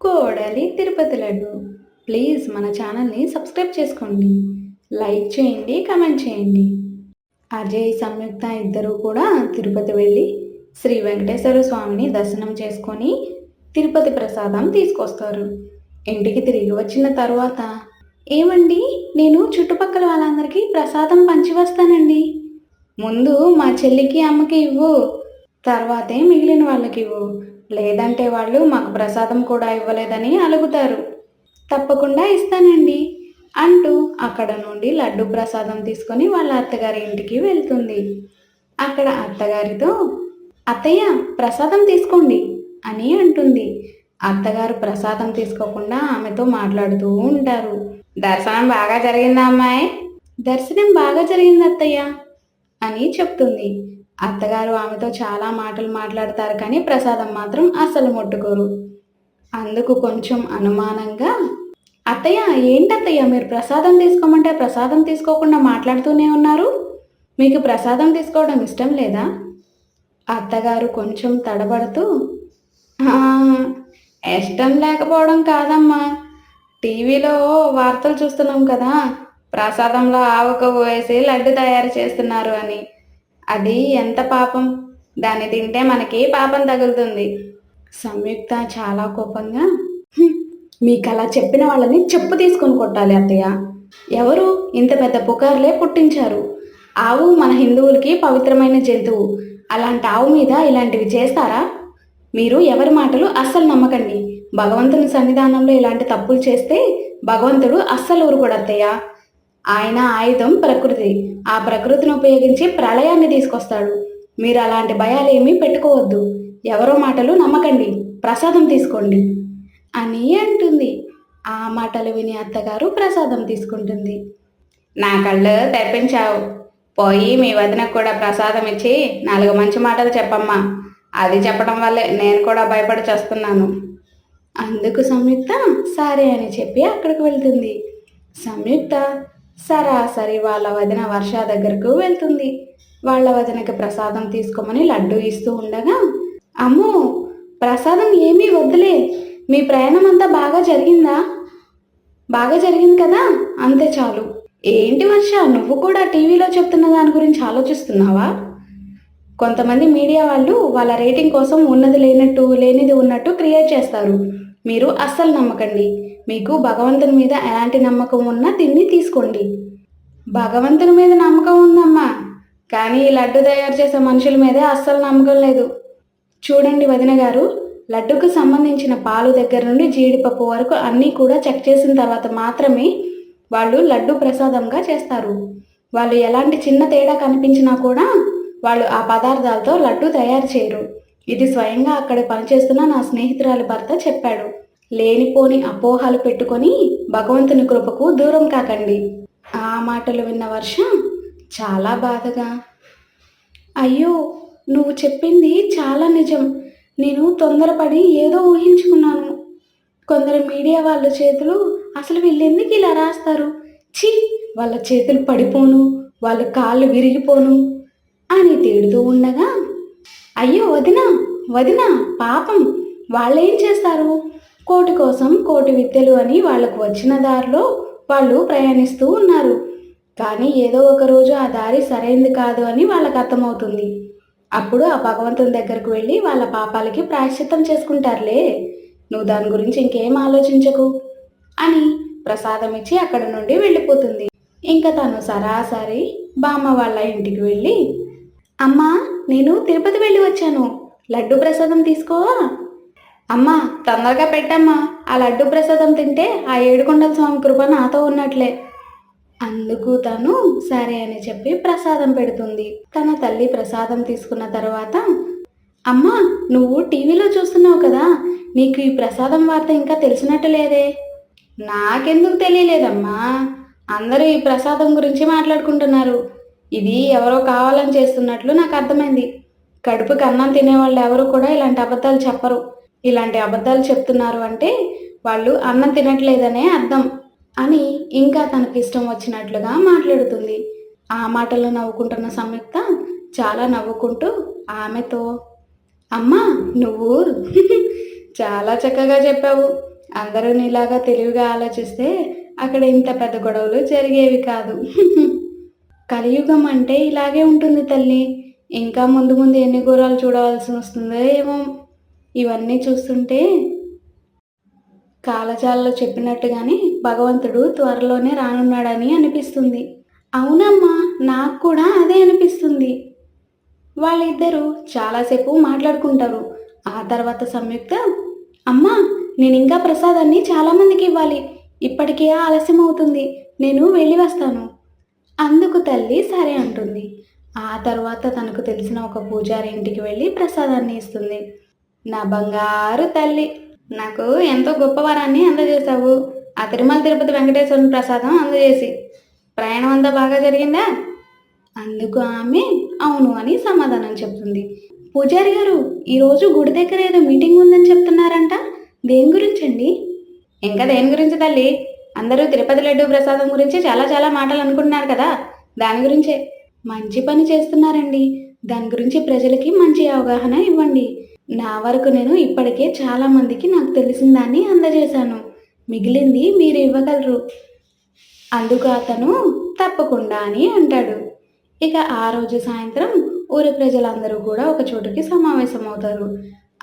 కోడలి Tirupati laddu. Please మన ఛానల్ని subscribe చేసుకోండి. లైక్ చేయండి, కామెంట్ చేయండి. అజయ్, సంయుక్త ఇద్దరూ కూడా తిరుపతి వెళ్ళి శ్రీ వెంకటేశ్వర స్వామిని దర్శనం చేసుకొని తిరుపతి ప్రసాదం తీసుకొస్తారు. ఇంటికి తిరిగి వచ్చిన తర్వాత, ఏమండి, నేను చుట్టుపక్కల వాళ్ళందరికీ ప్రసాదం పంచి వస్తానండి. ముందు మా చెల్లికి అమ్మకి ఇవ్వు, తర్వాతే మిగిలిన వాళ్ళకి ఇవ్వు, లేదంటే వాళ్ళు మాకు ప్రసాదం కూడా ఇవ్వలేదని అలుగుతారు. తప్పకుండా ఇస్తానండి అంటూ అక్కడ నుండి లడ్డు ప్రసాదం తీసుకొని వాళ్ళ అత్తగారి ఇంటికి వెళ్తుంది. అక్కడ అత్తగారితో, అత్తయ్య ప్రసాదం తీసుకోండి అని అంటుంది. అత్తగారు ప్రసాదం తీసుకోకుండా ఆమెతో మాట్లాడుతూ ఉంటారు. దర్శనం బాగా జరిగిందా అమ్మాయి? దర్శనం బాగా జరిగింది అత్తయ్య అని చెప్తుంది. అత్తగారు ఆమెతో చాలా మాటలు మాట్లాడతారు, కానీ ప్రసాదం మాత్రం అస్సలు ముట్టుకోరు. అందుకు కొంచెం అనుమానంగా, అత్తయ్య ఏంటత్తయ్య, మీరు ప్రసాదం తీసుకోమంటే ప్రసాదం తీసుకోకుండా మాట్లాడుతూనే ఉన్నారు, మీకు ప్రసాదం తీసుకోవడం ఇష్టం లేదా? అత్తగారు కొంచెం తడబడుతూ, ఇష్టం లేకపోవడం కాదమ్మా, టీవీలో వార్తలు చూస్తున్నాం కదా, ప్రసాదంలో ఆవకొవ్వు వేసి లడ్డు తయారు చేస్తున్నారు అని. అది ఎంత పాపం, దాన్ని తింటే మనకి పాపం తగులుతుంది. సంయుక్త చాలా కోపంగా, మీకు అలా చెప్పిన వాళ్ళని చెప్పు తీసుకొని కొట్టాలి అత్తయ్య. ఎవరు ఇంత పెద్ద పుకార్లే పుట్టించారు? ఆవు మన హిందువులకి పవిత్రమైన జంతువు, అలాంటి ఆవు మీద ఇలాంటివి చేస్తారా? మీరు ఎవరి మాటలు అస్సలు నమ్మకండి. భగవంతుని సన్నిధానంలో ఇలాంటి తప్పులు చేస్తే భగవంతుడు అస్సలు ఊరుకోడు అత్తయ్య. ఆయన ఆయుధం ప్రకృతి, ఆ ప్రకృతిని ఉపయోగించి ప్రళయాన్ని తీసుకొస్తాడు. మీరు అలాంటి భయాలు ఏమీ పెట్టుకోవద్దు, ఎవరో మాటలు నమ్మకండి, ప్రసాదం తీసుకోండి అని అంటుంది. ఆ మాటలు విని అత్తగారు ప్రసాదం తీసుకుంటుంది. నా కళ్ళు తెప్పించావు, పోయి మీ వదినకు కూడా ప్రసాదం ఇచ్చి 4 మంచి మాటలు చెప్పమ్మా, అది చెప్పడం వల్లే నేను కూడా భయపడి చేస్తున్నాను. అందుకు సంయుక్త సరే అని చెప్పి అక్కడికి వెళ్తుంది. సంయుక్త సరాసరి వాళ్ళ వదిన వర్ష దగ్గరకు వెళ్తుంది. వాళ్ళ వదినకి ప్రసాదం తీసుకోమని లడ్డు ఇస్తూ ఉండగా, అమ్మో, ప్రసాదం ఏమీ వద్దులే, మీ ప్రయాణం అంతా బాగా జరిగిందా? బాగా జరిగింది కదా, అంతే చాలు. ఏంటి వర్ష, నువ్వు కూడా టీవీలో చెప్తున్న దాని గురించి ఆలోచిస్తున్నావా? కొంతమంది మీడియా వాళ్ళు వాళ్ళ రేటింగ్ కోసం ఉన్నది లేనట్టు, లేనిది ఉన్నట్టు క్రియేట్ చేస్తారు. మీరు అస్సలు నమ్మకండి. మీకు భగవంతుని మీద ఎలాంటి నమ్మకం ఉన్నా తిని తీసుకోండి. భగవంతుని మీద నమ్మకం ఉందమ్మా, కానీ ఈ లడ్డు తయారు చేసే మనుషుల మీదే అస్సలు నమ్మకం లేదు. చూడండి వదిన గారు, లడ్డుకు సంబంధించిన పాలు దగ్గర నుండి జీడిపప్పు వరకు అన్నీ కూడా చెక్ చేసిన తర్వాత మాత్రమే వాళ్ళు లడ్డు ప్రసాదంగా చేస్తారు. వాళ్ళు ఎలాంటి చిన్న తేడా కనిపించినా కూడా వాళ్ళు ఆ పదార్థాలతో లడ్డు తయారు చేయరు. ఇది స్వయంగా అక్కడ పనిచేస్తున్న నా స్నేహితురాలి భర్త చెప్పాడు. లేనిపోని అపోహలు పెట్టుకొని భగవంతుని కృపకు దూరం కాకండి. ఆ మాటలు విన్న వర్ష చాలా బాధగా, అయ్యో, నువ్వు చెప్పింది చాలా నిజం. నేను తొందరపడి ఏదో ఊహించుకున్నాను. కొందరు మీడియా వాళ్ళ చేతులు, అసలు వీళ్ళు ఎందుకు ఇలా రాస్తారు, ఛీ, వాళ్ళ చేతులు పడిపోను, వాళ్ళ కాళ్ళు విరిగిపోను అని తిడుతూ ఉండగా, అయ్యో వదినా వదినా, పాపం, వాళ్ళేం చేస్తారు, కోటి కోసం కోటి విద్యలు అని వాళ్ళకు వచ్చిన దారిలో వాళ్ళు ప్రయాణిస్తూ ఉన్నారు. కానీ ఏదో ఒక రోజు ఆ దారి సరైంది కాదు అని వాళ్ళకి అర్థమవుతుంది. అప్పుడు ఆ భగవంతుని దగ్గరకు వెళ్ళి వాళ్ళ పాపాలకి ప్రాయశ్చిత్తం చేసుకుంటారులే, నువ్వు దాని గురించి ఇంకేం ఆలోచించకు అని ప్రసాదం ఇచ్చి అక్కడ నుండి వెళ్ళిపోతుంది. ఇంకా తను సరాసరి బామ్మ వాళ్ళ ఇంటికి వెళ్ళి, అమ్మా, నేను తిరుపతి వెళ్ళి వచ్చాను, లడ్డు ప్రసాదం తీసుకోవా? అమ్మా, తొందరగా పెట్టమ్మా, ఆ లడ్డు ప్రసాదం తింటే ఆ ఏడుకొండల స్వామి కృప నాతో ఉన్నట్లే. అందుకు తను సరే అని చెప్పి ప్రసాదం పెడుతుంది. తన తల్లి ప్రసాదం తీసుకున్న తర్వాత, అమ్మా, నువ్వు టీవీలో చూస్తున్నావు కదా, నీకు ఈ ప్రసాదం వార్త ఇంకా తెలిసినట్టు లేదే? నాకెందుకు తెలియలేదమ్మా, అందరూ ఈ ప్రసాదం గురించి మాట్లాడుకుంటున్నారు. ఇది ఎవరో కావాలని చేస్తున్నట్లు నాకు అర్థమైంది. కడుపుకి అన్నం తినేవాళ్ళు ఎవరు కూడా ఇలాంటి అబద్ధాలు చెప్పరు. ఇలాంటి అబద్ధాలు చెప్తున్నారు అంటే వాళ్ళు అన్నం తినట్లేదనే అర్థం అని ఇంకా తనకి ఇష్టం వచ్చినట్లుగా మాట్లాడుతుంది. ఆ మాటలు నవ్వుకుంటున్న సంయుక్త చాలా నవ్వుకుంటూ ఆమెతో, అమ్మా, నువ్వు చాలా చక్కగా చెప్పావు. అందరూ నీలాగా తెలివిగా ఆలోచిస్తే అక్కడ ఇంత పెద్ద గొడవలు జరిగేవి కాదు. కలియుగం అంటే ఇలాగే ఉంటుంది తల్లి. ఇంకా ముందు ముందు ఎన్ని ఘోరాలు చూడవలసి వస్తుందో ఏమో! ఇవన్నీ చూస్తుంటే కాలజాలలో చెప్పినట్టుగానే భగవంతుడు త్వరలోనే రానున్నాడని అనిపిస్తుంది. అవునమ్మా! నాకు కూడా అదే అనిపిస్తుంది. వాళ్ళిద్దరూ చాలాసేపు మాట్లాడుకుంటారు. ఆ తర్వాత సంయుక్త, అమ్మా! నేనింకా ప్రసాదాన్ని చాలామందికి ఇవ్వాలి. ఇప్పటికే ఆలస్యం అవుతుంది. నేను వెళ్ళి వస్తాను. అందుకు తల్లి సరే అంటుంది. ఆ తర్వాత తనకు తెలిసిన ఒక పూజారి ఇంటికి వెళ్ళి ప్రసాదాన్ని ఇస్తుంది. నా బంగారు తల్లి! నాకు ఎంతో గొప్ప వరాన్ని అందజేశావు. ఆ తిరుమల తిరుపతి వెంకటేశ్వరుని ప్రసాదం అందజేసి. ప్రయాణం అంతా బాగా జరిగిందా? అందుకు ఆమె అవును అని సమాధానం చెప్తుంది. పూజారి గారు, ఈరోజు గుడి దగ్గర ఏదో మీటింగ్ ఉందని చెప్తున్నారంట. దేని గురించండి? ఇంకా దేని గురించి తల్లి? అందరూ తిరుపతి లడ్డు ప్రసాదం గురించి చాలా చాలా మాటలు అనుకుంటున్నారు కదా! దాని గురించే. మంచి పని చేస్తున్నారండి. దాని గురించి ప్రజలకి మంచి అవగాహన ఇవ్వండి. నా వరకు నేను ఇప్పటికే చాలా మందికి నాకు తెలిసిన దాన్ని అందజేశాను. మిగిలింది మీరు ఇవ్వగలరు. అందుకు అతను తప్పకుండా అని అంటాడు. ఇక ఆ రోజు సాయంత్రం ఊరి ప్రజలందరూ కూడా ఒక చోటుకి సమావేశమవుతారు.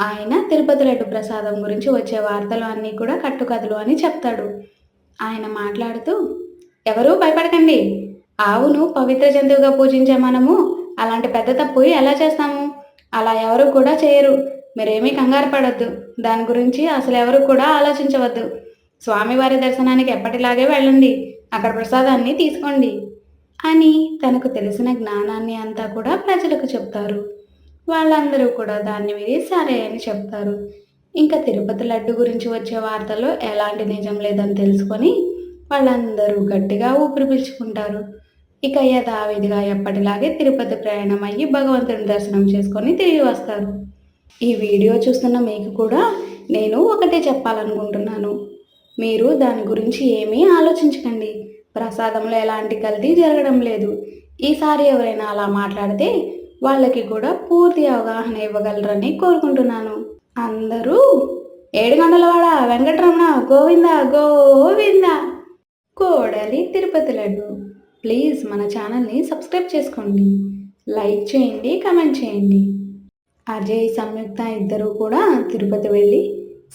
ఆయన తిరుపతి లడ్డు ప్రసాదం గురించి వచ్చే వార్తలు అన్నీ కూడా కట్టుకథలు అని చెప్తాడు. ఆయన మాట్లాడుతూ, ఎవరూ భయపడకండి. ఆవును పవిత్ర జంతువుగా పూజించే మనము అలాంటి పెద్ద తప్పు ఎలా చేస్తాము? అలా ఎవరు కూడా చేయరు. మీరేమీ కంగారు పడొద్దు. దాని గురించి అసలు ఎవరు కూడా ఆలోచించవద్దు. స్వామివారి దర్శనానికి ఎప్పటిలాగే వెళ్ళండి. అక్కడ ప్రసాదాన్ని తీసుకోండి అని తనకు తెలిసిన జ్ఞానాన్ని అంతా కూడా ప్రజలకు చెప్తారు. వాళ్ళందరూ కూడా దాన్ని విని సరే అని చెప్తారు. ఇంకా తిరుపతి లడ్డు గురించి వచ్చే వార్తల్లో ఎలాంటి నిజం లేదని తెలుసుకొని వాళ్ళందరూ గట్టిగా ఊపిరి పీల్చుకుంటారు. ఇక యథావిధిగా ఎప్పటిలాగే తిరుపతి ప్రయాణం అయ్యి భగవంతుని దర్శనం చేసుకొని తిరిగి వస్తారు. ఈ వీడియో చూస్తున్న మీకు కూడా నేను ఒకటే చెప్పాలనుకుంటున్నాను. మీరు దాని గురించి ఏమీ ఆలోచించకండి. ప్రసాదంలో ఎలాంటి కల్తీ జరగడం లేదు. ఈసారి ఎవరైనా అలా మాట్లాడితే వాళ్ళకి కూడా పూర్తి అవగాహన ఇవ్వగలరని కోరుకుంటున్నాను. అందరూ ఏడుగొండలవాడ వెంకటరమణ గోవింద గోవింద. కోడలి తిరుపతి లడ్డు. ప్లీజ్ మన ఛానల్ని సబ్స్క్రైబ్ చేసుకోండి, లైక్ చేయండి, కామెంట్ చేయండి. అజయ్, సంయుక్త ఇద్దరూ కూడా తిరుపతి వెళ్ళి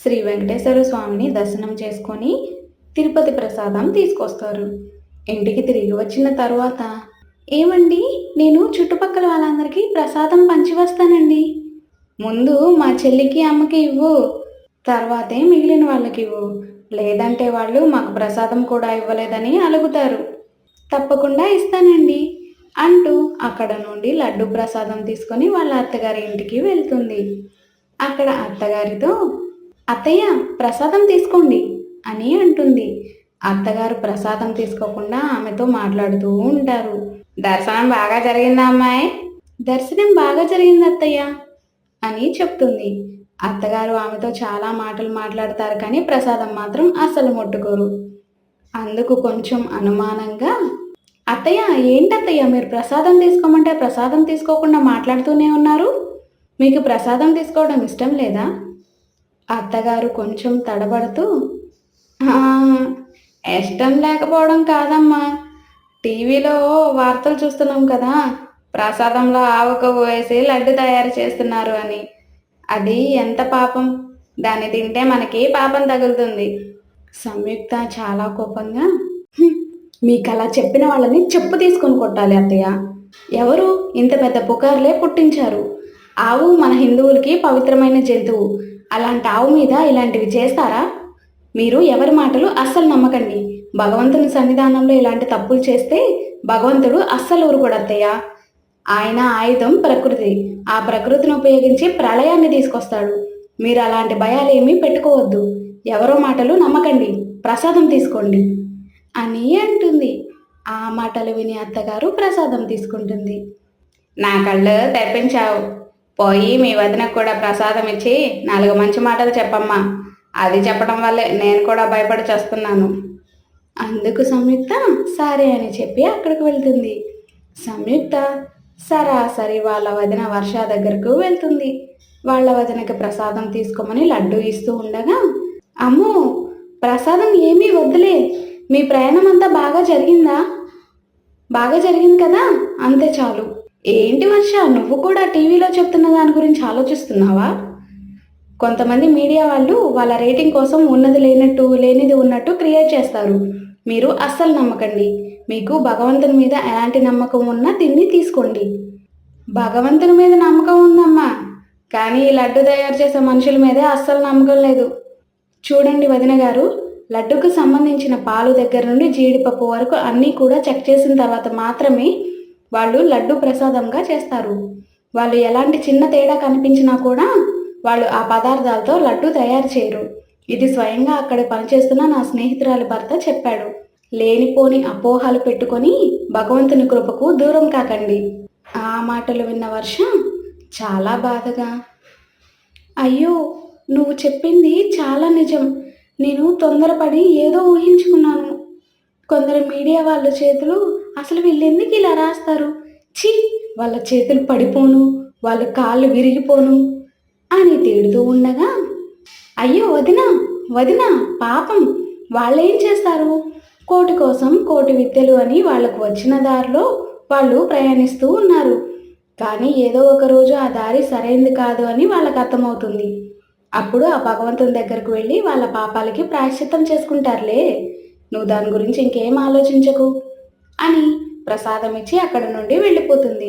శ్రీ వెంకటేశ్వర స్వామిని దర్శనం చేసుకొని తిరుపతి ప్రసాదం తీసుకొస్తారు. ఇంటికి తిరిగి వచ్చిన తర్వాత, ఏమండి, నేను చుట్టుపక్కల వాళ్ళందరికీ ప్రసాదం పంచి వస్తానండి. ముందు మా చెల్లికి అమ్మకి ఇవ్వు, తర్వాతే మిగిలిన వాళ్ళకి ఇవ్వు. లేదంటే వాళ్ళు మాకు ప్రసాదం కూడా ఇవ్వలేదని అలుగుతారు. తప్పకుండా ఇస్తానండి అంటూ అక్కడ నుండి లడ్డు ప్రసాదం తీసుకొని వాళ్ళ అత్తగారి ఇంటికి వెళ్తుంది. అక్కడ అత్తగారితో, అత్తయ్య ప్రసాదం తీసుకోండి అని అంటుంది. అత్తగారు ప్రసాదం తీసుకోకుండా ఆమెతో మాట్లాడుతూ ఉంటారు. దర్శనం బాగా జరిగిందా అమ్మాయి? దర్శనం బాగా జరిగింది అత్తయ్య అని చెప్తుంది. అత్తగారు ఆమెతో చాలా మాటలు మాట్లాడతారు, కానీ ప్రసాదం మాత్రం అస్సలు ముట్టుకోరు. అందుకు కొంచెం అనుమానంగా, అత్తయ్య ఏంటత్తయ్య మీరు ప్రసాదం తీసుకోమంటే ప్రసాదం తీసుకోకుండా మాట్లాడుతూనే ఉన్నారు? మీకు ప్రసాదం తీసుకోవడం ఇష్టం లేదా? అత్తగారు కొంచెం తడబడుతూ, "ఆ, ఇష్టం లేకపోవడం కాదమ్మా. టీవీలో వార్తలు చూస్తున్నాం కదా, ప్రసాదంలో ఆవకొవ్వు వేసి లడ్డు తయారు చేస్తున్నారు అని. అది ఎంత పాపం. దాన్ని తింటే మనకి పాపం తగులుతుంది." సంయుక్త చాలా కోపంగా, మీకు అలా చెప్పిన వాళ్ళని చెప్పు తీసుకొని కొట్టాలి అత్తయ్య. ఎవరు ఇంత పెద్ద పుకార్లే పుట్టించారు. ఆవు మన హిందువులకి పవిత్రమైన జంతువు. అలాంటి ఆవు మీద ఇలాంటివి చేస్తారా? మీరు ఎవరి మాటలు అస్సలు నమ్మకండి. భగవంతుని సన్నిధానంలో ఇలాంటి తప్పులు చేస్తే భగవంతుడు అస్సలు ఊరుకోడు అత్తయ్య. ఆయన ఆయుధం ప్రకృతి. ఆ ప్రకృతిని ఉపయోగించి ప్రళయాన్ని తీసుకొస్తాడు. మీరు అలాంటి భయాలు ఏమీ పెట్టుకోవద్దు. ఎవరో మాటలు నమ్మకండి. ప్రసాదం తీసుకోండి అని అంటుంది. ఆ మాటలు విని అత్తగారు ప్రసాదం తీసుకుంటుంది. నా కళ్ళు తెప్పించావు. పోయి మీ వదినకు కూడా ప్రసాదం ఇచ్చి 4 మంచి మాటలు చెప్పమ్మా. అది చెప్పడం వల్లే నేను కూడా భయపడి చేస్తున్నాను. అందుకు సంయుక్త సరే అని చెప్పి అక్కడికి వెళ్తుంది. సంయుక్త సరాసరి వాళ్ళ వదిన వర్ష దగ్గరకు వెళ్తుంది. వాళ్ళ వదినకి ప్రసాదం తీసుకోమని లడ్డు ఇస్తూ ఉండగా, అమ్మో, ప్రసాదం ఏమీ వద్దులే, మీ ప్రయాణం అంతా బాగా జరిగిందా? బాగా జరిగింది కదా, అంతే చాలు. ఏంటి వర్ష, నువ్వు కూడా టీవీలో చెప్తున్న దాని గురించి ఆలోచిస్తున్నావా? కొంతమంది మీడియా వాళ్ళు వాళ్ళ రేటింగ్ కోసం ఉన్నది లేనట్టు లేనిది ఉన్నట్టు క్రియేట్ చేస్తారు. మీరు అస్సలు నమ్మకండి. మీకు భగవంతుని మీద ఎలాంటి నమ్మకం ఉన్నా తిని తీసుకోండి. భగవంతుని మీద నమ్మకం ఉందమ్మా, కానీ ఈ లడ్డు తయారు చేసే మనుషుల మీదే అస్సలు నమ్మకం లేదు. చూడండి వదిన గారు, లడ్డుకు సంబంధించిన పాలు దగ్గర నుండి జీడిపప్పు వరకు అన్నీ కూడా చెక్ చేసిన తర్వాత మాత్రమే వాళ్ళు లడ్డు ప్రసాదంగా చేస్తారు. వాళ్ళు ఎలాంటి చిన్న తేడా కనిపించినా కూడా వాళ్ళు ఆ పదార్థాలతో లడ్డు తయారు చేయరు. ఇది స్వయంగా అక్కడ పనిచేస్తున్న నా స్నేహితురాలి భర్త చెప్పాడు. లేనిపోని అపోహలు పెట్టుకొని భగవంతుని కృపకు దూరం కాకండి. ఆ మాటలు విన్న వర్ష చాలా బాధగా, అయ్యో, నువ్వు చెప్పింది చాలా నిజం. నేను తొందరపడి ఏదో ఊహించుకున్నాను. కొందరు మీడియా వాళ్ళ చేతులు, అసలు వీళ్ళెందుకు ఇలా రాస్తారు, ఛీ, వాళ్ళ చేతులు పడిపోను, వాళ్ళ కాళ్ళు విరిగిపోను అని తిడుతూ ఉండగా, అయ్యో వదినా, వదినా, పాపం, వాళ్ళేం చేస్తారు? కోటి కోసం కోటి విద్యలు అని వాళ్ళకు వచ్చిన దారిలో వాళ్ళు ప్రయాణిస్తూ ఉన్నారు. కానీ ఏదో ఒక రోజు ఆ దారి సరైంది కాదు అని వాళ్ళకి అర్థమవుతుంది. అప్పుడు ఆ భగవంతుని దగ్గరకు వెళ్ళి వాళ్ళ పాపాలకి ప్రాయశ్చిత్తం చేసుకుంటారులే. నువ్వు దాని గురించి ఇంకేం ఆలోచించకు అని ప్రసాదం ఇచ్చి అక్కడ నుండి వెళ్ళిపోతుంది.